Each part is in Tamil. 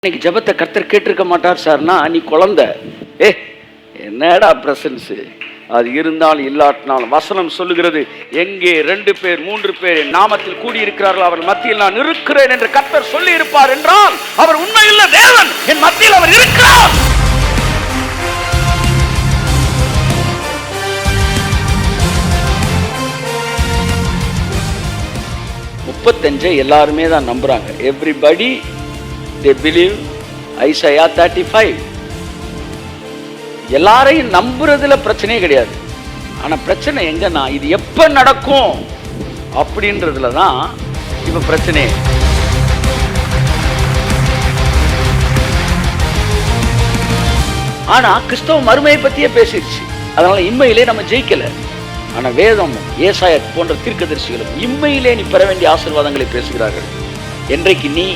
இன்னைக்கு ஜெபத்தை கர்த்தர் கேட்டிருக்க மாட்டார் சார்னா, நீ குழந்தை. என்னடா பிரசன்ஸ் அது இருந்தாலும் இல்லாட்டினாலும் வசனம் சொல்லுகிறது, எங்கே 2 பேர் 3 பேர் என் நாமத்தில் கூடியிருக்கிறார்கள் அவர் மத்தியில் நான் இருக்கிறேன் என்று கர்த்தர் சொல்லி இருப்பார் என்றால் அவர் உண்மையுள்ள தேவன். என் மத்தியில் அவர் இருக்கிறார். எல்லாருமே தான் நம்புறாங்க. Everybody they believe Isaiah 35. எல்லாரையும் நம்புறதுல பிரச்சனையே கிடையாது. ஆனா பிரச்சனை எங்கன்னா, இது எப்ப நடக்கும் அப்படின்றதுல தான் இப்ப பிரச்சனை. ஆனா கிறிஸ்தவ மறுமையை பத்தியே பேசிடுச்சு. அதனால இம்மையிலே நம்ம ஜெயிக்கல. ஆனா வேதம், ஏசாயா போன்ற தீர்க்கதரிசிகளும் இம்மையிலே நீ பெற வேண்டிய ஆசீர்வாதங்களை பேசுகிறார்கள். என்றைக்கு நீ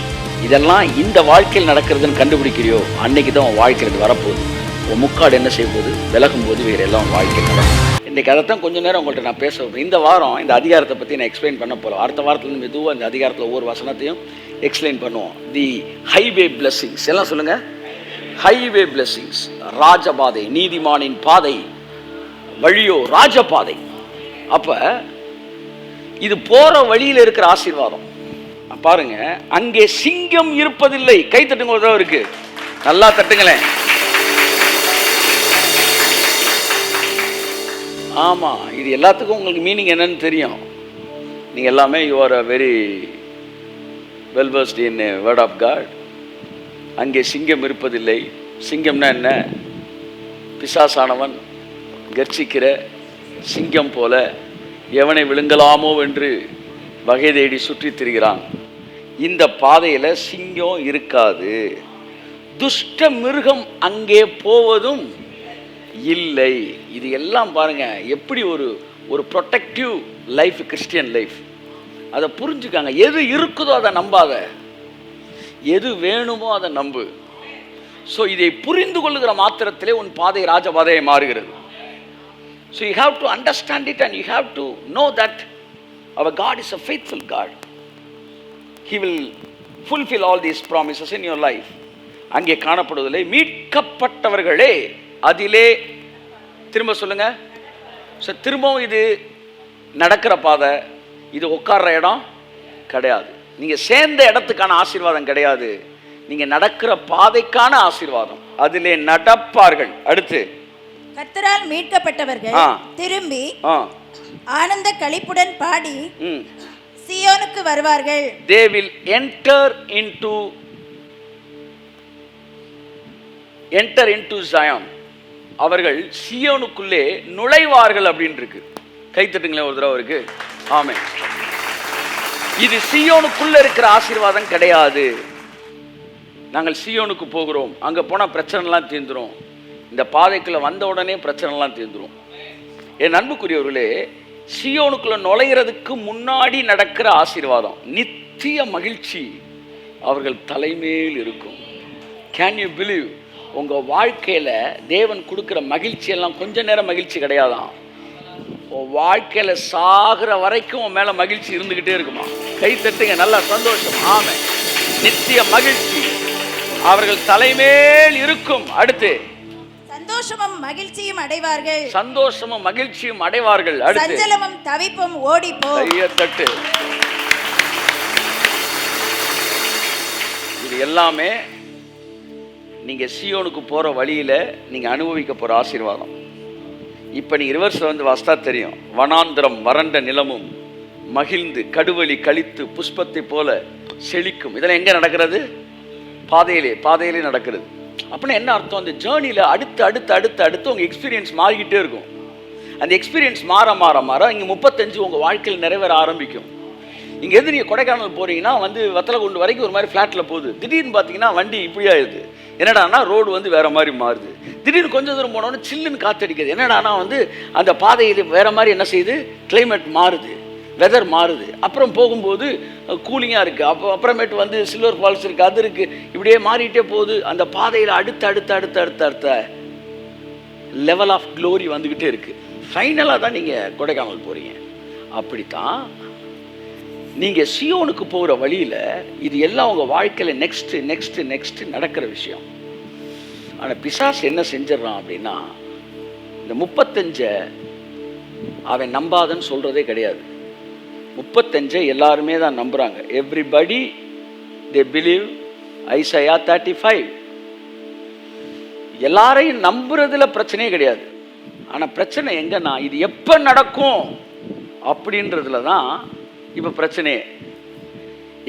இதெல்லாம் இந்த வாழ்க்கையில் நடக்கிறதுன்னு கண்டுபிடிக்கிறியோ, அன்னைக்கு தான் உன் வாழ்க்கையில் இது வரப்போகுது. உன் முக்காடு என்ன செய்ய போகுது, விலகும் போது வேறு எல்லாம் உன் வாழ்க்கை நடக்கும். இன்றைக்கி அதைத்தான் கொஞ்சம் நேரம் உங்கள்கிட்ட நான் பேச. இந்த வாரம் இந்த அதிகாரத்தை பற்றி நான் எக்ஸ்பிளைன் பண்ண போகிறோம். அடுத்த வாரத்தில் மெதுவாக இந்த அதிகாரத்தில் ஒவ்வொரு வசனத்தையும் எக்ஸ்பிளைன் பண்ணுவோம். தி ஹைவே பிளெஸிங்ஸ் எல்லாம் சொல்லுங்கள். ஹைவே பிளெஸிங்ஸ், ராஜபாதை, நீதிமானின் பாதை, வழியோ ராஜபாதை. அப்போ இது போகிற வழியில் இருக்கிற ஆசீர்வாதம் பாருங்க. அங்கே சிங்கம் இருப்பதில்லை. கை தட்டுங்க ஒரு தடவை இருக்கு, நல்லா தட்டுங்களேன். ஆமா, இது எல்லாத்துக்கும் உங்களுக்கு மீனிங் என்னன்னு தெரியும். நீங்க எல்லாமே you are a very well versed in word of God. அங்கே சிங்கம் இருப்பதில்லை. சிங்கம்னா என்ன? பிசாசானவன் கர்ச்சிக்கிற சிங்கம் போல எவனை விழுங்கலாமோ என்று வகை தேடி சுற்றி திரிகிறான். இந்த பாதையில சிங்கம் இருக்காது. துஷ்ட மிருகம் அங்கே போவதும் இல்லை. இது எல்லாம் பாருங்க, எப்படி ஒரு ப்ரொடெக்டிவ் லைஃப், கிறிஸ்டியன் லைஃப். அதை புரிஞ்சுக்காங்க. எது இருக்குதோ அதை நம்பாத, எது வேணுமோ அதை நம்பு. ஸோ இதை புரிந்து கொள்ளுகிற மாத்திரத்திலே உன் பாதை ராஜபாதையை மாறுகிறது. So you have to understand it and you have to know that our God is a faithful God. He will fulfill all these promises in your life. அங்கே காணப்படுவதில்லை. மீட்கப்பட்டவர்களே அதிலே, திரும்ப சொல்லுங்க. ஸோ திரும்பவும் இது நடக்கிற பாதை, இது உட்கார்ற இடம் கிடையாது. நீங்கள் சேர்ந்த இடத்துக்கான ஆசீர்வாதம் கிடையாது. நீங்கள் நடக்கிற பாதைக்கான ஆசீர்வாதம். அதிலே நடப்பார்கள். அடுத்து, கர்த்தரால் மீட்கப்பட்டவர்கள் திரும்பி ஆனந்த களிப்புடன் பாடி சியோனுக்கு வருவார்கள். They will enter into Zion. அவர்கள் சியோனுக்குள்ளே நுழைவார்கள் அப்படின்னு இருக்கு. கை தட்டுங்களேன் ஒரு தடவை இருக்கு. ஆமென். இது சியோனுக்குள்ள இருக்கிற ஆசீர்வாதம் கிடையாது. நாங்கள் சியோனுக்கு போகிறோம், அங்க போனா பிரச்சனைலாம் தீர்ந்துரும். இந்த பாதைக்குள்ள வந்த உடனே பிரச்சனைலாம் தீர்ந்துரும். என் அன்புக்குரியவர்களே, சியோனுக்குள்ள நுழைகிறதுக்கு முன்னாடி நடக்கிற ஆசீர்வாதம், நித்திய மகிழ்ச்சி அவர்கள் தலைமேல் இருக்கும். Can you believe? உங்க வாழ்க்கையில தேவன் கொடுக்கிற மகிழ்ச்சி எல்லாம் கொஞ்ச நேரம் மகிழ்ச்சி கிடையாதான். உன் வாழ்க்கையில சாகிற வரைக்கும் உன் மேல மகிழ்ச்சி இருந்துகிட்டே இருக்குமா? கை தட்டுங்க, நல்லா சந்தோஷம். ஆமே, நித்திய மகிழ்ச்சி அவர்கள் தலைமேல் இருக்கும். அடுத்து, சந்தோஷமும் மகிழ்ச்சியும் அடைவார்கள். சந்தோஷமும் மகிழ்ச்சியும் அடைவார்கள். அடுத்து, சஞ்சலமும் தவிப்பும் ஓடிப்போ. தட்டு. இது எல்லாமே நீங்க சியோனுக்கு போற வழியில நீங்க அனுபவிக்க போற ஆசீர்வாதம். இப்ப நீங்க ரிவர்ஸ்ல வந்து வாஸ்தா தெரியும். வனாந்திரம் வறண்ட நிலமும் மகிழ்ந்து கடுவழி கழித்து புஷ்பத்தை போல செழிக்கும். இதெல்லாம் எங்க நடக்கிறது? பாதையிலே நடக்கிறது. அப்படின்னா என்ன அர்த்தம்? அந்த ஜேர்னியில் அடுத்து அடுத்து அடுத்து அடுத்து உங்கள் எக்ஸ்பீரியன்ஸ் மாறிக்கிட்டே இருக்கும். அந்த எக்ஸ்பீரியன்ஸ் மாற மாற மாற இங்கே 35 உங்கள் வாழ்க்கையில் நிறைவேற ஆரம்பிக்கும். இங்கேருந்து நீங்கள் கொடைக்கானல் போகிறீங்கன்னா வந்து வத்தலகுண்டு வரைக்கும் ஒரு மாதிரி ஃப்ளாட்டில் போகுது. திடீர்னு பார்த்தீங்கன்னா வண்டி இப்படி ஆயிடுது. என்னடானா ரோடு வந்து வேறு மாதிரி மாறுது. திடீர்னு கொஞ்சம் தூரம் போனோன்னு சில்லுன்னு காற்றடிக்குது. என்னடானா வந்து அந்த பாதையில் வேறு மாதிரி என்ன செய்யுது, கிளைமேட் மாறுது, வெதர் மாறுது. அப்புறம் போகும்போது கூலிங்காக இருக்குது. அப்புறமேட்டு வந்து சில்வர் ஃபால்ஸ் இருக்குது, அது இருக்குது. இப்படியே மாறிட்டே போகுது. அந்த பாதையில் அடுத்த அடுத்த அடுத்த அடுத்த அடுத்த லெவல் ஆஃப் க்ளோரி வந்துக்கிட்டே இருக்குது. ஃபைனலாக தான் நீங்கள் கொடைக்கானல் போகிறீங்க. அப்படித்தான் நீங்கள் சியோனுக்கு போகிற வழியில் இது எல்லாம் உங்கள் வாழ்க்கையில் நெக்ஸ்ட் நடக்கிற விஷயம். ஆனால் பிசாசு என்ன செஞ்சிடறான் அப்படின்னா, இந்த 35 அவன் நம்பாதன்னு சொல்கிறதே கிடையாது. 35 எல்லாருமே தான் நம்புகிறாங்க. Everybody they believe Isaiah 35. எல்லாரையும் நம்புறதுல பிரச்சனையே கிடையாது. ஆனால் பிரச்சனை எங்கன்னா, இது எப்போ நடக்கும் அப்படின்றதுல தான் இப்போ பிரச்சனையே.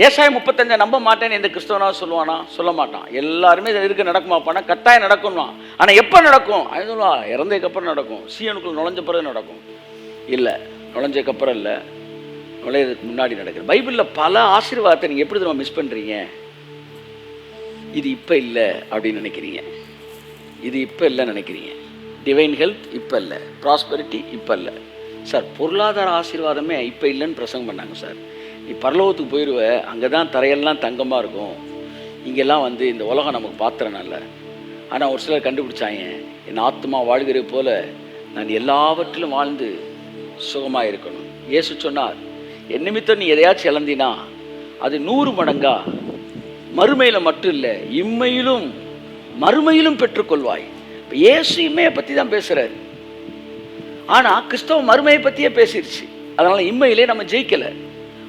ஏசாயா 35 நம்ப மாட்டேன்னு எந்த கிறிஸ்தவனா சொல்லுவானா? சொல்ல மாட்டான். எல்லாருமே இருக்கு நடக்குமாப்பானா? கட்டாயம் நடக்கும்னா. ஆனால் எப்போ நடக்கும்? அது சொல்லுவா, இறந்ததுக்கப்புறம் நடக்கும், சீயனுக்குள் நுழைஞ்ச பிறகு நடக்கும். இல்லை, நுழைஞ்சதுக்கப்புறம் இல்லை, நுழையிறதுக்கு முன்னாடி நடக்குது. பைபிளில் பல ஆசீர்வாதத்தை நீங்கள் எப்படி நம்ம மிஸ் பண்ணுறீங்க? இது இப்போ இல்லை அப்படின்னு நினைக்கிறீங்க. இது இப்போ இல்லைன்னு நினைக்கிறீங்க. டிவைன் ஹெல்த் இப்போ இல்லை, ப்ராஸ்பெரிட்டி இப்போ இல்லை. சார், பொருளாதார ஆசீர்வாதமே இப்போ இல்லைன்னு பிரசங்கம் பண்ணாங்க சார். நீ பரலோகத்துக்கு போயிடுவ, அங்கே தான் தரையெல்லாம் தங்கமாக இருக்கும், இங்கெல்லாம் வந்து இந்த உலகம் நமக்கு பாத்திரம் இல்லை. ஆனால் ஒரு சிலர் கண்டுபிடிச்சாங்க, என் ஆத்மா வாழ்கிற போல நான் எல்லாவற்றிலும் வாழ்ந்து சுகமாக இருக்கணும். இயேசு சொன்னார், என் நிமித்தம் நீ எதையாச்சும் இழந்தினா அது 100 மடங்கா மறுமையில் மட்டும் இல்லை, இம்மையிலும் மறுமையிலும் பெற்றுக்கொள்வாய். இப்போ இயேசு இம்மையை பற்றி தான் பேசுகிறாரு. ஆனால் கிறிஸ்தவ மறுமையை பற்றியே பேசிடுச்சு. அதனால் இம்மையிலே நம்ம ஜெயிக்கலை.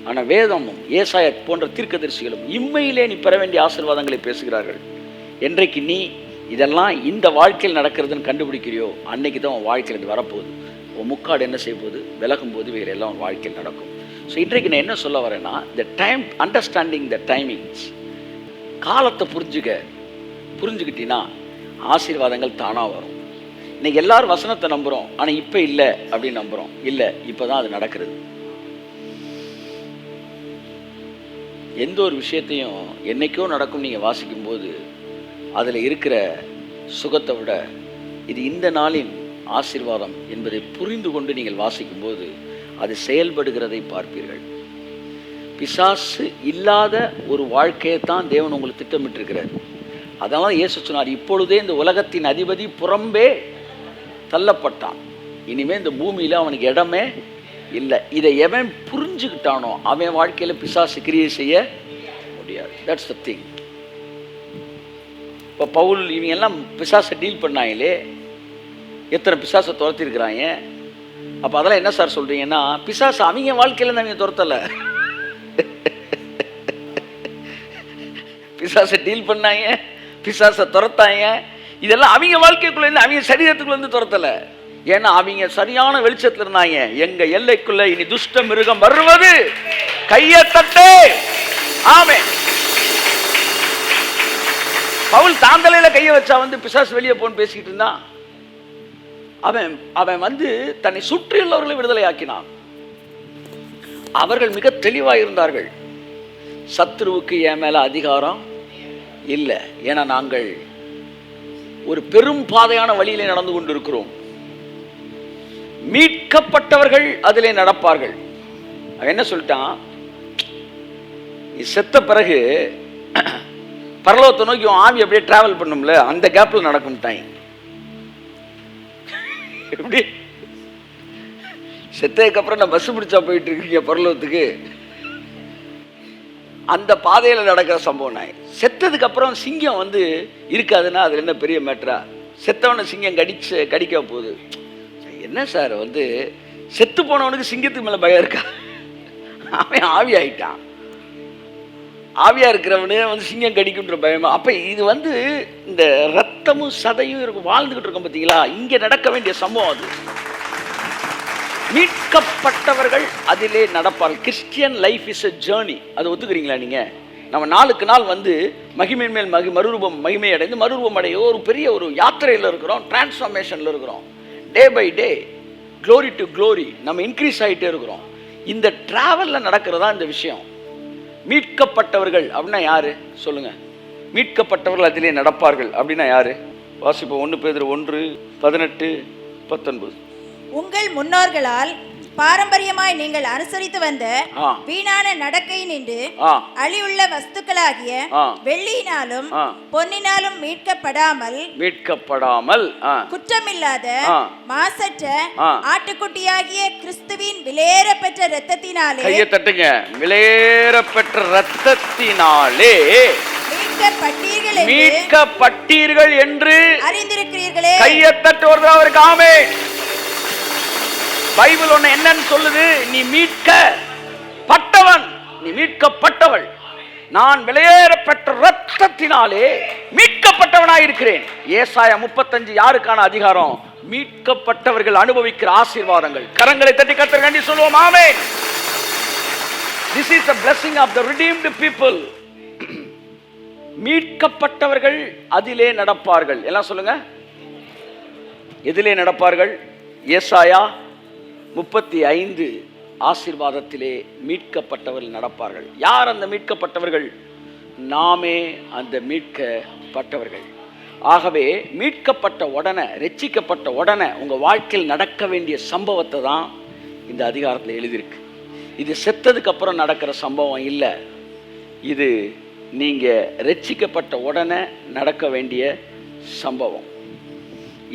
ஆனால் வேதமும் ஏசாயா போன்ற தீர்க்கதரிசிகளும் இம்மையிலே நீ பெற வேண்டிய ஆசீர்வாதங்களை பேசுகிறார்கள். என்றைக்கு நீ இதெல்லாம் இந்த வாழ்க்கையில் நடக்கிறதுன்னு கண்டுபிடிக்கிறியோ, அன்னைக்கு தான் உன் வாழ்க்கையில் இது வரப்போகுது. உன் முக்காடு என்ன செய்ய போகுது? விலகும் போது வேறு எல்லாம் உன் வாழ்க்கையில் நடக்கும். ஸோ இன்றைக்கு நான் என்ன சொல்ல வரேன்னா, the time, understanding the timings. காலத்தை புரிஞ்சுக்கிட்டீங்கன்னா ஆசீர்வாதங்கள் தானாக வரும். இன்னைக்கு எல்லாரும் வசனத்தை நம்புகிறோம், ஆனால் இப்போ இல்லை அப்படின்னு நம்புகிறோம். இல்லை, இப்போ தான் அது நடக்கிறது. எந்த ஒரு விஷயத்தையும் என்னைக்கோ நடக்கும் நீங்கள் வாசிக்கும்போது அதில் இருக்கிற சுகத்தை விட இது இந்த நாளின் ஆசீர்வாதம் என்பதை புரிந்து கொண்டு நீங்கள் வாசிக்கும்போது அது செயல்படுகிறதை பார்ப்பீர்கள். பிசாசு இல்லாத ஒரு வாழ்க்கையை தான் தேவன் உங்களுக்கு திட்டமிட்டிருக்கிறார். அதனால் இயேசு சொன்னார், இப்பொழுதே இந்த உலகத்தின் அதிபதி புறம்பே தள்ளப்பட்டான், இனிமேல் இந்த பூமியில் அவனுக்கு இடமே இல்லை. இதை எவன் புரிஞ்சுக்கிட்டானோ அவன் வாழ்க்கையில் பிசாசு கிரியை செய்ய முடியாது. That's the thing. இப்போ பவுல் இவங்க எல்லாம் பிசாசை டீல் பண்ணாங்களே, எத்தனை பிசாசை துரத்திருக்கிறாங்க. அப்போ அதெல்லாம் என்ன சார் சொல்கிறீங்கன்னா, பிசாசு அவங்க வாழ்க்கையில் அவங்க துரத்தலை, பிசாசை டீல் பண்ணாங்க, பிசாசை துரத்தாங்க. இதெல்லாம் அவங்க வாழ்க்கைக்குள்ளேருந்து, அவங்க சரீரத்துக்குள்ளேருந்து துரத்தலை. ஏன்னா அவங்க சரியான வெளிச்சத்தில் இருந்தாங்க. எங்க எல்லைக்குள்ள இனி துஷ்ட மிருகம் வருவது கையை தட்டு. ஆமென். பவுல் தாந்தலையில கையை வச்சா வந்து பிசாசு வெளியே போன்னு பேசிக்கிட்டு இருந்தான். அவன் வந்து தன்னை சுற்றியுள்ளவர்களை விடுதலை ஆக்கினான். அவர்கள் மிக தெளிவாக இருந்தார்கள். சத்துருவுக்கு என் மேல அதிகாரம் இல்லை, ஏன்னா நாங்கள் ஒரு பெரும் பாதையான வழியிலே நடந்து கொண்டிருக்கிறோம். மீட்கப்பட்டவர்கள் அதிலே நடப்பார்கள். அவன் என்ன சொல்லிட்டான், நீ செத்த பிறகு பரலோகத்தை நோக்கி ஆவி அப்படியே டிராவல் பண்ணும்ல, அந்த கேப்ல நடக்கும்ட்டாங்க. எப்படி செத்ததுக்கு அப்புறம் நான் பஸ் பிடிச்சா போயிட்டு இருக்கீங்க பரலோகத்துக்கு, அந்த பாதையில் நடக்கிற சம்பவம் நாய். செத்ததுக்கு அப்புறம் சிங்கம் வந்து இருக்காதுன்னா அது என்ன பெரிய மேட்டரா? செத்தவனை சிங்கம் கடிக்க போகுது. என்ன சார் வந்து செத்து போனவனுக்கு சிங்கத்துக்கு மேலே பயம் இருக்கா? அவன் ஆவி ஆயிட்டான். ஆவியா இருக்கிறவனே வந்து சிங்கம் கடிக்குன்ற பயமா? அப்ப இது வந்து இந்த ரத்தமும் சதையும் இருக்கும், வாழ்ந்துகிட்டு இருக்கோம் பார்த்தீங்களா? இங்கே நடக்க வேண்டிய சம்பவம் அது. மீட்கப்பட்டவர்கள் அதிலே நடப்பார்கள். Christian life is a journey. அதை ஒத்துக்கிறீங்களா நீங்க? நம்ம நாளுக்கு நாள் வந்து மகிமையின் மேல் மறுரூபம், மகிமை அடைந்து மறுரூபம் அடைய ஒரு பெரிய ஒரு யாத்திரையில் இருக்கிறோம், டிரான்ஸ்ஃபார்மேஷனில் இருக்கிறோம். Day by day, glory to glory நம்ம இன்க்ரீஸ் ஆகிட்டே இருக்கிறோம். இந்த டிராவலில் நடக்கிறதா இந்த விஷயம். மீட்கப்பட்டவர்கள் அப்படின்னா யாரு சொல்லுங்க? மீட்கப்பட்டவர்கள் அதிலே நடப்பார்கள் அப்படின்னா யாரு? வாசிப்போம். 1 பேதுரு 1:18-19. உங்கள் முன்னோர்களால் பாரம்பரியமாய் நீங்கள் அனுசரித்து வந்த ஆ. வீணான நடக்கை நின்று ஆ. அழிவுள்ள வஸ்துக்களாகிய ஆ. வெள்ளியினாலும் ஆ. பொன்னினாலும் மீட்கப்படாமல் ஆ. குற்றமில்லாத ஆ. மாசற்ற ஆ. ஆட்டுக்குட்டியாகிய கிறிஸ்துவின் விலையேறப்பெற்ற இரத்தத்தினாலே கையை தட்டுங்க. விலையேறப்பெற்ற இரத்தத்தினாலே மீட்கப்பட்டீர்கள் என்று அறிந்திருக்கிறீர்களே. கையை தட்டு ஒரு அவருக்கு ஆமென். பைபிள் ஒண்ணு என்னன்னு சொல்லுது? நீ மீட்கப்பட்டவன், நீ மீட்கப்பட்டவள். நான் விலையேறப்பெற்ற இரத்தத்தினாலே மீட்கப்பட்டவனாயிருக்கிறேன். ஏசாயா 35 யாருக்கான அதிகாரம்? மீட்கப்பட்டவர்கள் அனுபவிக்கிற ஆசீர்வாதங்கள். கரங்களை தட்டி கர்த்தருக்கு நன்றி சொல்லுவோம். ஆமென். This is the blessing of the redeemed people. மீட்கப்பட்டவர்கள் அதிலே நடப்பார்கள். எல்லாம் சொல்லுங்க. எதிலே நடப்பார்கள்? ஏசாயா 35 ஆசீர்வாதத்திலே மீட்கப்பட்டவர்கள் நடப்பார்கள். யார் அந்த மீட்கப்பட்டவர்கள்? நாமே அந்த மீட்கப்பட்டவர்கள். ஆகவே மீட்கப்பட்ட உடனே, ரட்சிக்கப்பட்ட உடனே உங்க வாழ்க்கையில் நடக்க வேண்டிய சம்பவத்தை தான் இந்த அதிகாரத்தில் எழுதியிருக்கு. இது செத்ததுக்கு அப்புறம் நடக்கிற சம்பவம் இல்லை. இது நீங்க ரட்சிக்கப்பட்ட உடனே நடக்க வேண்டிய சம்பவம்.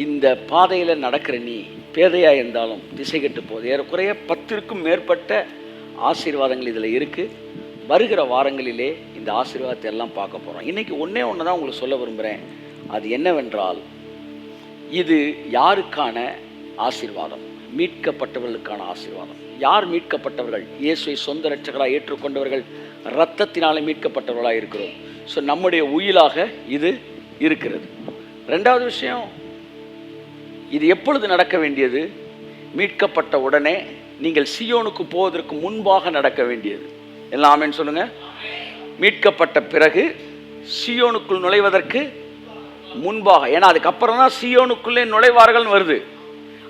இந்த பாதையில் நடக்கிற நீ பேதையா இருந்தாலும் திசை கெட்டு போகுது. ஏறக்குறைய 10க்கும் மேற்பட்ட ஆசீர்வாதங்கள் இதில் இருக்குது. வருகிற வாரங்களிலே இந்த ஆசீர்வாதத்தை எல்லாம் பார்க்க போகிறோம். இன்றைக்கி ஒன்றே ஒன்று தான் உங்களுக்கு சொல்ல விரும்புகிறேன். அது என்னவென்றால், இது யாருக்கான ஆசீர்வாதம்? மீட்கப்பட்டவர்களுக்கான ஆசீர்வாதம். யார் மீட்கப்பட்டவர்கள்? இயேசுவை சொந்த இரட்சகராக ஏற்றுக்கொண்டவர்கள், இரத்தத்தினாலே மீட்கப்பட்டவர்களாக இருக்கிறோம். ஸோ நம்முடைய உயிலாக இது இருக்கிறது. ரெண்டாவது விஷயம், இது எப்பொழுது நடக்க வேண்டியது? மீட்கப்பட்ட உடனே, நீங்கள் சீயோனுக்கு போவதற்கு முன்பாக நடக்க வேண்டியது. எல்லாமேன்னு சொல்லுங்க. மீட்கப்பட்ட பிறகு சீயோனுக்குள் நுழைவதற்கு முன்பாக. ஏன்னா அதுக்கப்புறம் தான் சீயோனுக்குள்ளே நுழைவார்கள் வருது.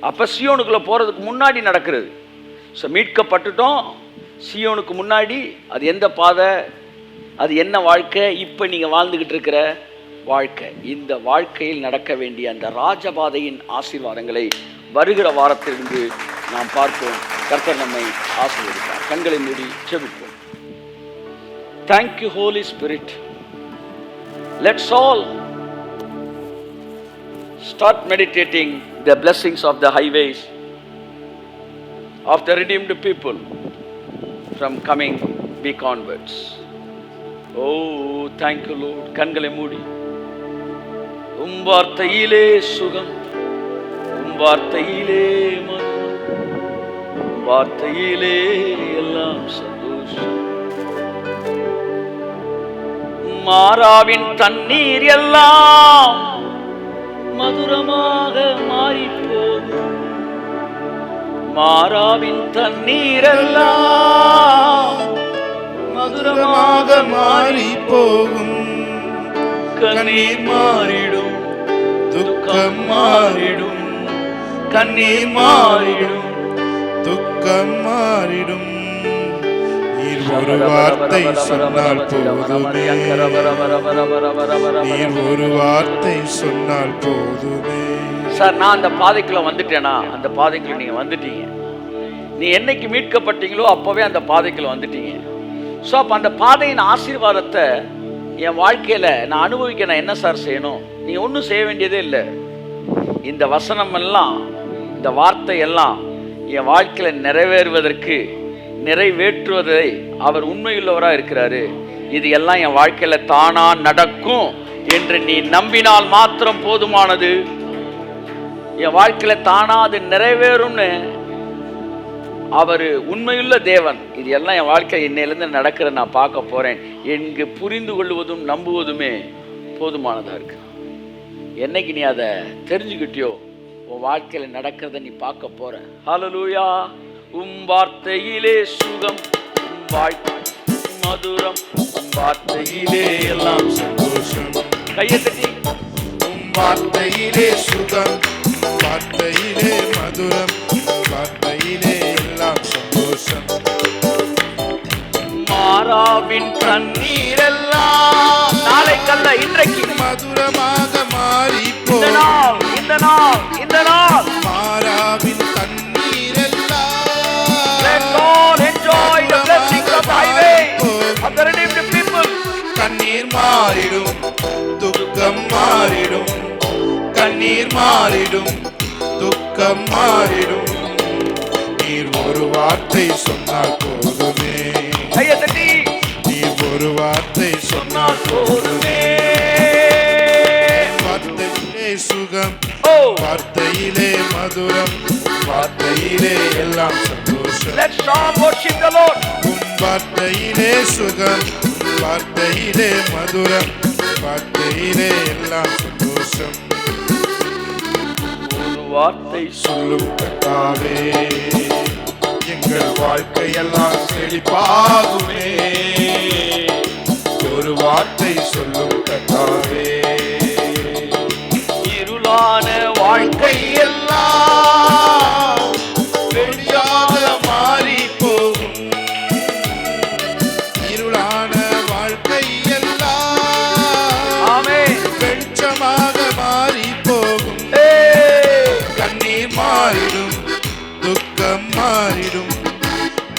அப்போ சீயோனுக்குள்ளே போகிறதுக்கு முன்னாடி நடக்கிறது. ஸோ மீட்கப்பட்டுட்டோம், சீயோனுக்கு முன்னாடி அது எந்த பாதை, அது என்ன வாழ்க்கை, இப்போ நீங்கள் வாழ்ந்துக்கிட்டு இருக்கிற வாழ்க்கை. இந்த வாழ்க்கையில் நடக்க வேண்டிய அந்த ராஜபாதையின் ஆசீர்வாதங்களை வருகிற வாரத்திலிருந்து நாம் பார்ப்போம். கர்த்தர் நம்மை ஆசீர்வதிப்பார். கண்களை மூடி ஜெபிப்போம். Thank you, Holy Spirit. Let's all start meditating the blessings of the highways of the redeemed people from coming week onwards. Oh, thank you, Lord. கண்களை மூடி. உம் வார்த்தையிலே சுகம், உம் வார்த்தையிலே மதுரம், உம் வார்த்தையிலே எல்லாம் சந்தோஷம். மாறாவின் தண்ணீர் எல்லாம் மதுரமாக மாறி போகும். மாறாவின் தண்ணீர் எல்லாம் மதுரமாக மாறி போகும். கண்ணீர் மாறிடும், துக்கம் மாறிடும். கண்ணீர் மாறிடும், துக்கம் மாறிடும். நீர் ஒரு வார்த்தை சொன்னால் போதுமே, நீர் ஒரு வார்த்தை சொன்னால் போதுமே. சார், நான் அந்த பாதைக்குள்ள வந்துட்டேனா? அந்த பாதைக்குள்ள நீங்க வந்துட்டீங்க. நீ என்னைக்கு மீட்கப்பட்டீங்களோ அப்பவே அந்த பாதைக்குள்ள வந்துட்டீங்க. ஸோ அப்போ அந்த பாதையின் ஆசீர்வாதத்தை என் வாழ்க்கையில் நான் அனுபவிக்க நான் என்ன சார் செய்யணும்? நீங்கள் ஒன்றும் செய்ய வேண்டியதே இல்லை. இந்த வசனம் எல்லாம், இந்த வார்த்தை எல்லாம் என் வாழ்க்கையில் நிறைவேறுவதற்கு, நிறைவேற்றுவதை அவர் உண்மையுள்ளவராக இருக்கிறாரு. இது எல்லாம் என் வாழ்க்கையில் தானா நடக்கும் என்று நீ நம்பினால் மாத்திரம் போதுமானது. என் வாழ்க்கையில் தானா அது நிறைவேறும்னு அவர் உண்மையுள்ள தேவன். இது எல்லாம் என் வாழ்க்கை இன்னையிலேருந்து நடக்கிற நான் பார்க்க போகிறேன் என்று புரிந்து கொள்வதும் நம்புவதுமே போதுமானதாக இருக்கு. என்னைக்கு நீ அதை தெரிஞ்சுக்கிட்டியோ உன் வாழ்க்கையில் நடக்கிறத நீ பார்க்க போற. ஹல்லேலூயா. உம் வார்த்தையிலே சுகம், உம் வாழ்க்கை மதுரம், உம் வார்த்தையிலே எல்லாம் சந்தோஷம். கையை தட்டி. உம் வார்த்தையிலே சுகம், வார்த்தையிலே மதுரம், வார்த்தையிலே எல்லாம் சந்தோஷம். மாறாவின் தண்ணீர் எல்லாம் நாளைக்கல்ல இன்றைக்கு மதுரமாக மாறி இந்த நாள், இந்த நாள், இந்த நாள். மாறாவின் தண்ணீர் எல்லாம் மாறிடும், துக்கம் மாறிடும். நீர் ஒரு வார்த்தை சொன்னால் போதுமே, கையை தட்டி நீர் ஒரு வார்த்தை சொன்னால் போதுமே. வார்த்தையிலே சுகம், வார்த்தையிலே மதுரம், வார்த்தையிலே எல்லாம் சந்தோஷம். Let's all worship the Lord. உன் வார்த்தையிலே சுகம், வார்த்தையிலே மதுரம், வார்த்தையிலே எல்லாம் சந்தோஷம். ஒரு வார்த்தை சொல்லும் கர்த்தாவே, எங்கள் வாழ்க்கையெல்லாம் செழிப்பாகுமே. ஒரு வார்த்தை சொல்லும் கர்த்தாவே, இருளான வாழ்க்கை எல்லாம் வெளியாக மாறி போகும். இருளான வாழ்க்கை எல்லாம் ஆமென் வெளிச்சமாக மாறி போகும். கண்ணீர் மாறிடும், துக்கம் மாறிடும்,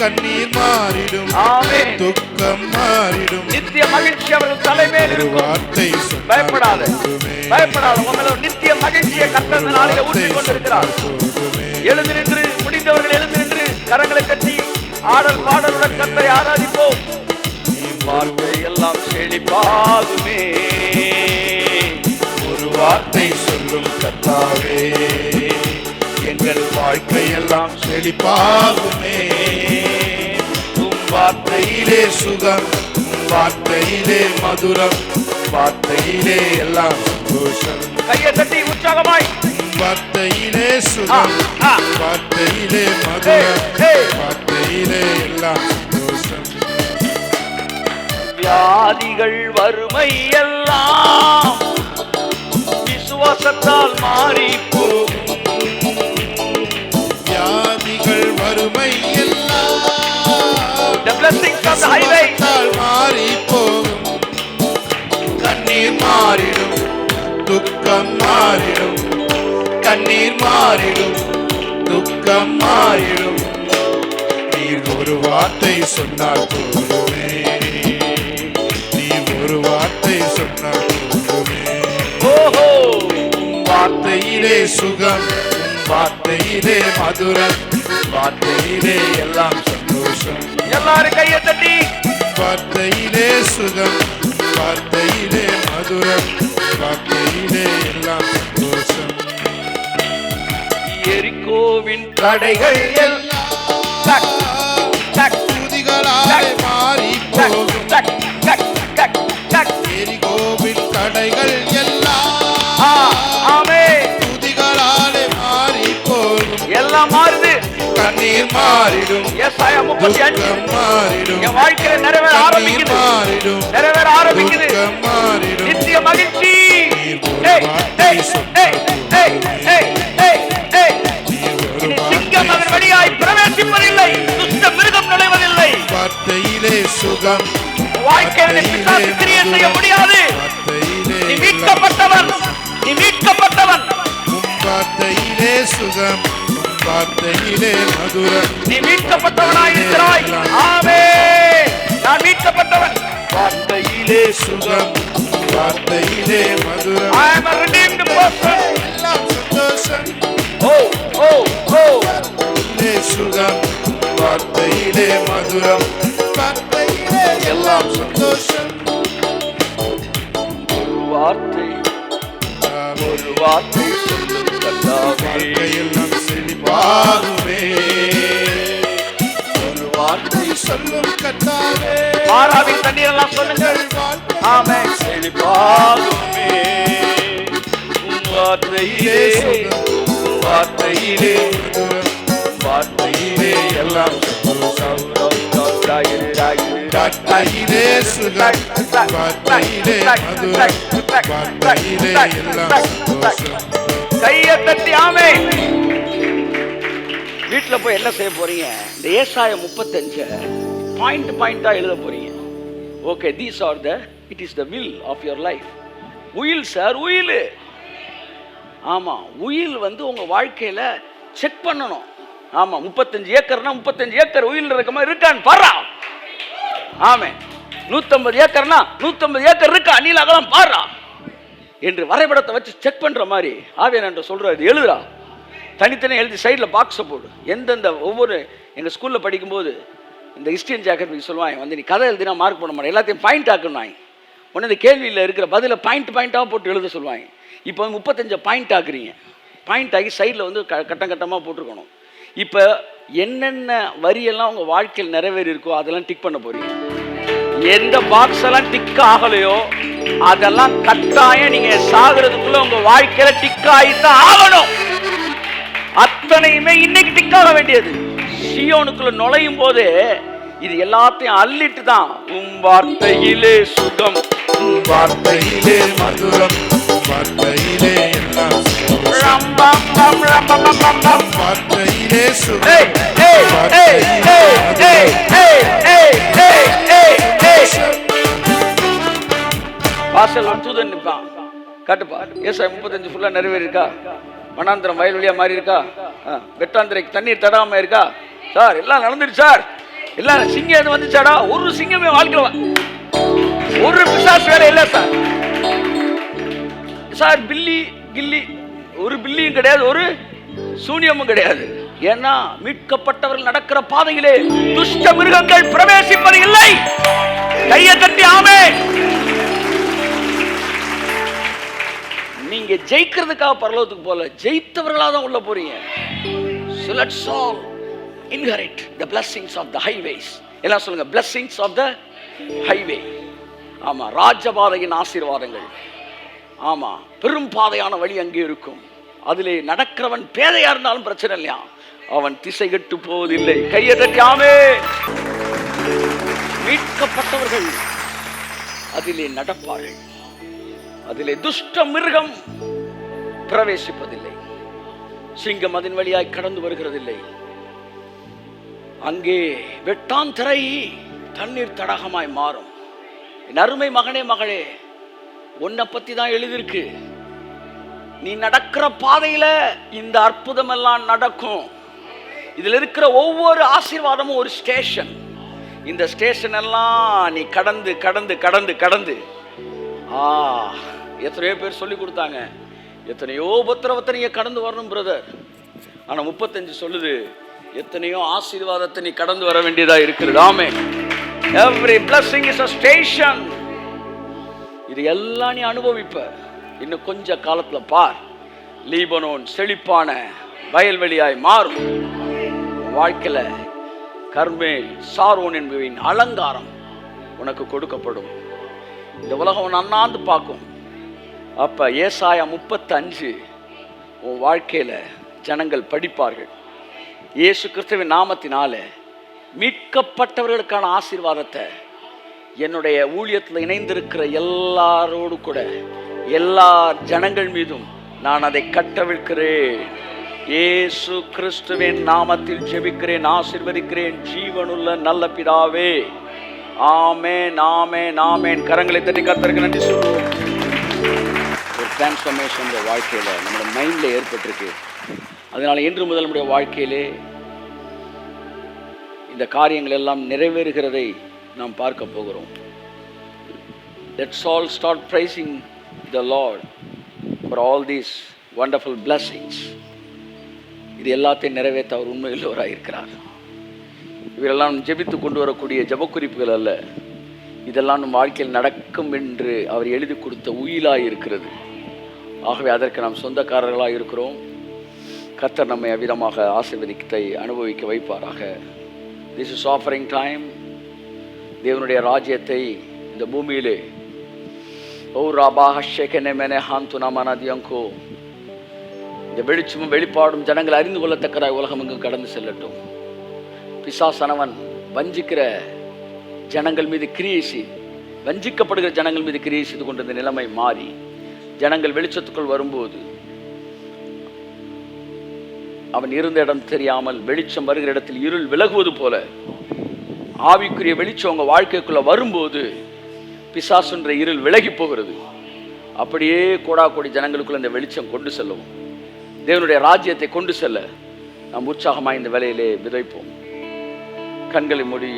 கண்ணீர் மாறிடும், ஆமென். துக்கம் மாறிடும். நித்திய மகிழ்ச்சி அவர்கள் தலைமையில் ஒரு இருக்கும். வார்த்தை பயப்படாத, சொன்னாலே பயப்படாத. உங்களை நித்திய மகிழ்ச்சியை கர்த்தர் இந்த நாளிலே ஊற்றிக் கொண்டிருக்கிறார். எழுந்து நின்று, முடிந்தவர்கள் எழுந்து நின்று கரங்களை கட்டி ஆடல் பாடலுடன் கர்த்தரை ஆராதிப்போம். வார்த்தை எல்லாம் செழிப்பாகுமே. ஒரு வார்த்தை சொல்லும் கர்த்தாவே, எங்கள் வாழ்க்கையெல்லாம் செழிப்பாகுமே. உம் வார்த்தையிலே சுகம், உம் வார்த்தையிலே மதுரம், வார்த்தையிலே எல்லாம் சந்தோஷம். கையை தட்டி உற்சாகமாய் உம் வார்த்தையிலே சுகம், வார்த்தையிலே மதுரம், வார்த்தையிலே எல்லாம் சந்தோஷம். வியாதிகள் வறுமை எல்லாம் விசுவாசத்தால் மாறி போகும். வியாதிகள் வறுமை எல்லாம் The blessings of the highway. விசுவாசத்தால் மாறி போகும். கண்ணீர் மாறிடும், துக்கம் மாறிடும், கண்ணீர் மாறிடும், துக்கம் மாறிடும். நீர் ஒரு வார்த்தை சொன்னால் போதுமே, நீர் ஒரு வார்த்தை சொன்னால் போதுமே. ஓஹோ உம் வார்த்தையிலே சுகம், உம் வார்த்தையிலே மதுரம், வார்த்தையிலே எல்லாம் சந்தோஷம். எல்லாரும் கையை தட்டி வார்த்தையிலே சுகம், வார்த்தையிலே மதுரம், வார்த்தையிலே எல்லாம் சந்தோஷம். எரிகோவின் தடைகள் எல்லாம் டக், டக், துதிகளாலே மாறி டக், போகும். டக், டக், டக், டக். எரிகோவின் தடைகள் எல்லாம் ஆமென். துதிகளாலே மாறி போகும். எல்லாம் மாறுது. கண்ணீர் மாறிடும், ஏசாயா 35 துக்கம் மாறிடும், என் வாழ்க்கையில நிறைவேற கண்ணீர் ஆரம்பிக்குது, மாறிடும், நிறைவேற ஆரம்பிக்குது. துக்கம் மாறிடும். நித்திய மகிழ்ச்சி. நீர் ஒரு ஏய், வார்த்தை ஏய், சொன்னால் ஏய், ஏய், ஏய், ஏய். நீர் ஒரு இனி வார்த்தை சிங்கம் அதன் வழியாய் பிரவேசிப்பதில்லை, துஷ்ட மிருகம் நுழைவதில்லை. வார்த்தையிலே சுகம், வாழ்க்கையில பிசாசு கிரியை செய்ய முடியாது. வார்த்தையிலே நீ மீட்கப்பட்டவன், நீ மீட்கப்பட்டவன். உம் வார்த்தையிலே சுகம், உம் வார்த்தையிலே மதுரம். நீ மீட்கப்பட்டவனாய் இருக்கிறாய். ஆமென். நான் மீட்கப்பட்டவன். வார்த்தையிலே சுகம், உம் வார்த்தையிலே மதுரம். I am a redeemed person. எல்லாம் சந்தோஷம். Oh, oh, oh. வார்த்தையிலே சுகம், உம் வார்த்தையிலே மதுரம், வார்த்தையிலே எல்லாம் சந்தோஷம். ஒரு வார்த்தை, ஒரு வார்த்தை சொல்லும் கர்த்தாவே. வாழ்க்கையெல்லாம் செழிப்பாகுமே. ஒரு வார்த்தை சொல்லும் கர்த்தாவே. மாறாவின் தண்ணீர் எல்லாம் சொல்லுங்கள். ஆமென். செழிப்பாகுமே. உம் வார்த்தையிலே, உம் வார்த்தையிலே, மதுரம், வார்த்தையிலே எல்லாம் சந்தோஷம். வார்த்தையிலே சுகம், வார்த்தையிலே மதுரம், வார்த்தையிலே எல்லாம் சந்தோஷம். கையை தட்டி ஆமென். வீட்டுல போய் என்ன செய்ய போறீங்க? இந்த ஏசாயா 35 பாயிண்ட் பாயிண்டா எழுத போறீங்க. Okay, these are the it is the will of your life. உயில் சார், உயில். ஆமா, உயில் வந்து உங்க வாழ்க்கையில செக் பண்ணணும். ஆமா, 35 ஏக்கர்னா 35 ஏக்கர் உயில் இருக்க மாதிரி இருக்கான்னு பாரா. ஆமே, 150 ஏக்கர்னா 150 ஏக்கர் இருக்கா நீல அகலம் பாரா. என்று வரைபடத்தை வச்சு செக் பண்ணுற மாதிரி ஆவியானவர் சொல்கிறார், இது எழுதுறா, தனித்தனி எழுதி சைடில் பாக்ஸை போடு. எந்தெந்த ஒவ்வொரு எங்கள் ஸ்கூலில் படிக்கும்போது இந்த ஹிஸ்ட்ரி அண்ட் ஜியோகிராஃபி சொல்லுவாங்க, வந்து நீ கதை எழுதினா மார்க் பண்ண மாட்டேன், எல்லாத்தையும் பாயிண்ட் ஆக்கணும். உடனே இந்த கேள்வியில் இருக்கிற பதிலை பாயிண்டாக போட்டு எழுத சொல்லுவாங்க. இப்போ 35 பாயிண்ட் ஆக்குறீங்க, பாயிண்ட் ஆகி சைடில் வந்து கட்டம் கட்டமாக போட்டிருக்கணும். இப்போ என்னென்ன வரியெல்லாம் உங்கள் வாழ்க்கையில் நிறைவேறி இருக்கோ அதெல்லாம் டிக் பண்ண போறீங்க. எந்த பாக்ஸ் எல்லாம் டிக் ஆகலையோ அதெல்லாம் கட்டாயம் நீங்க சாகிறதுக்குள்ள உங்க வாழ்க்கையில டிக் ஆகித்தான் ஆகணும். அத்தனையுமே இன்னைக்கு டிக் ஆக வேண்டியது. சியோனுக்குள்ள நுழையும் போது இது எல்லாத்தையும் அள்ளிட்டு தான், வார்த்தையிலே சுகம், வார்த்தையிலே மதுரம், வார்த்தையிலே எல்லாம் வார்த்தையிலே சுகம், வாசல் தூதன் நிற்பான், காட்டுப்பா ஏசாயா 35 ஃபுல்லா நிறைவேறிருக்கா, வனாந்திரம் வயல்வெளியா மாறி இருக்கா, வெட்டாந்திரைக்கு தண்ணீர் தடாம இருக்கா, சார் எல்லாம் நடந்துருச்சு சார், எல்லாம் சிங்கம் எது வந்துச்சாடா, ஒரு சிங்கமே வாழ்க்கை, ஒரு பிசாசு வேலை இல்லை சார், சார் பில்லி கில்லி ஒரு பில்லியும் கிடையாது, ஒரு சூனியமும் கிடையாது. ஏன்னா மீட்கப்பட்டவர்கள் நடக்கிற பாதையிலே துஷ்ட மிருகங்கள் பிரவேசிப்பது இல்லை. கையை தட்டி ஆமென். நீங்க ஜெயிக்கிறதுக்காக பரலோகத்துக்கு போல, ஜெயித்தவர்களாக தான் உள்ள போறீங்க. So let's all inherit the blessings of the highways. எல்லாம் சொல்லுங்க, blessings of the highway. ஆமா, ராஜபாதையின் ஆசீர்வாதங்கள். ஆமா, பெரும் பாதையான வழி அங்கே இருக்கும். அதிலே நடக்கிறவன் பேதையா இருந்தாலும் பிரச்சனை இல்லையா, அவன் திசை கெட்டு போவதில்லை. கையை தட்டி ஆமென். மீட்கப்பட்டவர்கள் அதிலே நடப்பார்கள். அதிலே துஷ்ட மிருகம் பிரவேசிப்பதில்லை. சிங்கம் அதன் வழியாய் கடந்து வருகிறதில்லை. அங்கே வெட்டாந்திரை தண்ணீர் தடாகமாய் மாறும். என் அருமை மகனே மகளே, உன்னை பத்தி தான் எழுதியிருக்கு. நீ நடக்கிற பாதையில இந்த அற்புதம் எல்லாம் நடக்கும். இதுல இருக்கிற ஒவ்வொரு ஆசீர்வாதமும் ஒரு ஸ்டேஷன். இந்த ஸ்டேஷன் எல்லாம் நீ கடந்து கடந்து கடந்து கடந்து எத்தனையோ பேர் சொல்லி கொடுத்தாங்க, எத்தனையோ உபத்திரவத்தை நீங்க கடந்து வரணும் பிரதர். ஆனா 35 சொல்லுது, எத்தனையோ ஆசீர்வாதத்தை நீ கடந்து வர வேண்டியதா இருக்கிறது. ஆமென். Every blessing is a station. இது எல்லாம் நீ அனுபவிப்ப. இன்னும் கொஞ்ச காலத்துல பார், லீபனோன் செழிப்பான வயல்வெளியாய் மாறும். வாழ்க்கையில கர்மேல் சாரோன் என்பவின் அலங்காரம் உனக்கு கொடுக்கப்படும். இந்த உலகம் உன்னை அண்ணாந்து பார்க்கும். அப்ப ஏசாயா 35 உன் வாழ்க்கையில ஜனங்கள் படிப்பார்கள். இயேசு கிறிஸ்துவின் நாமத்தினால மீட்கப்பட்டவர்களுக்கான ஆசீர்வாதத்தை என்னுடைய ஊழியத்தில் இணைந்திருக்கிற எல்லாரோடு கூட எல்லா ஜனங்கள் மீதும் நான் அதை கட்டவிழ்க்கிறேன். இயேசு கிறிஸ்துவின் நாமத்தில் ஜெபிக்கிறேன், ஆசீர்வதிக்கிறேன் ஜீவனுள்ள நல்ல பிதாவே. ஆமென், ஆமென், ஆமென். கரங்களை தட்டி கர்த்தருக்கு நன்றி சொல்லுவோம். ஒரு டிரான்ஸ்ஃபர்மேஷன் வாழ்க்கையில நம்மளோட மைண்ட்ல ஏற்பட்டிருக்கு. அதனால இன்று முதல் நம்முடைய வாழ்க்கையிலே இந்த காரியங்கள் எல்லாம் நிறைவேறுகிறதை நாம் பார்க்க போகிறோம். Let's all start praising the Lord for all these wonderful blessings. இது எல்லாத்தையும் நிறைவேற்ற அவர் உண்மையுள்ளவராக இருக்கிறார். இவரெல்லாம் ஜெபித்து கொண்டு வரக்கூடிய ஜெபக்குறிப்புகள் அல்ல, இதெல்லாம் நம் வாழ்க்கையில் நடக்கும் என்று அவர் எழுதி கொடுத்த உயிலாக இருக்கிறது. ஆகவே அதற்கு நாம் சொந்தக்காரர்களாக இருக்கிறோம். கர்த்தர் நம்மை அவ்விதமாக ஆசீர்வதித்தை அனுபவிக்க வைப்பாராக. This is offering time. தேவனுடைய ராஜ்யத்தை இந்த பூமியிலே இந்த வெளிச்சமும் வெளிப்பாடும் ஜனங்கள் அறிந்து கொள்ளத்தக்கதாய் உலகம் எங்கும் கடந்து செல்லட்டும். பிசாசானவன் வஞ்சிக்கிற ஜனங்கள் மீது கிரியை, வஞ்சிக்கப்படுகிற ஜனங்கள் மீது கிரியை செய்து கொண்ட நிலைமை மாறி ஜனங்கள் வெளிச்சத்துக்குள் வரும்போது அவன் இருந்த இடம் தெரியாமல் வெளிச்சம் வருகிற இடத்தில் இருள் விலகுவது போல ஆவிக்குரிய வெளிச்சம் உங்க வாழ்க்கைக்குள்ள வரும்போது பிசாசுன்ற இருள் விலகி போகிறது. அப்படியே கோடா கோடி ஜனங்களுக்குள்ள இந்த வெளிச்சம் கொண்டு செல்லவும், தேவனுடைய ராஜ்யத்தை கொண்டு செல்ல நாம் உற்சாகமாய் இந்த வேலையிலே விதைப்போம். கண்களை மூடி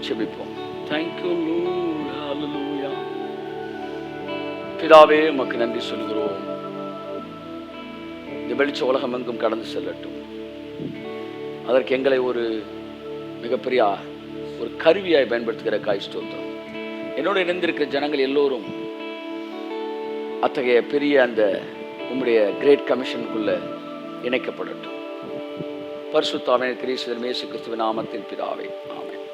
ஜெபிப்போம். Thank you Lord. Hallelujah. பிதாவே உமக்கு நன்றி சொல்கிறோம். இந்த வெளிச்ச உலகம் எங்கும் கடந்து செல்லட்டும். அதற்கு எங்களை ஒரு மிகப்பெரிய ஒரு கருவியாய் பயன்படுத்துகிற காய் ஸ்தோத்திரம். என்னோடு இணைந்திருக்கிற ஜனங்கள் எல்லோரும் அத்தகைய பெரிய அந்த உம்முடைய கிரேட் கமிஷனுக்குள்ள இணைக்கப்படட்டும். பரிசுத்த ஆவியானவர் கிறிஸ்துவின் இயேசு கிறிஸ்துவின் நாமத்தில் பிதாவே, ஆமென்.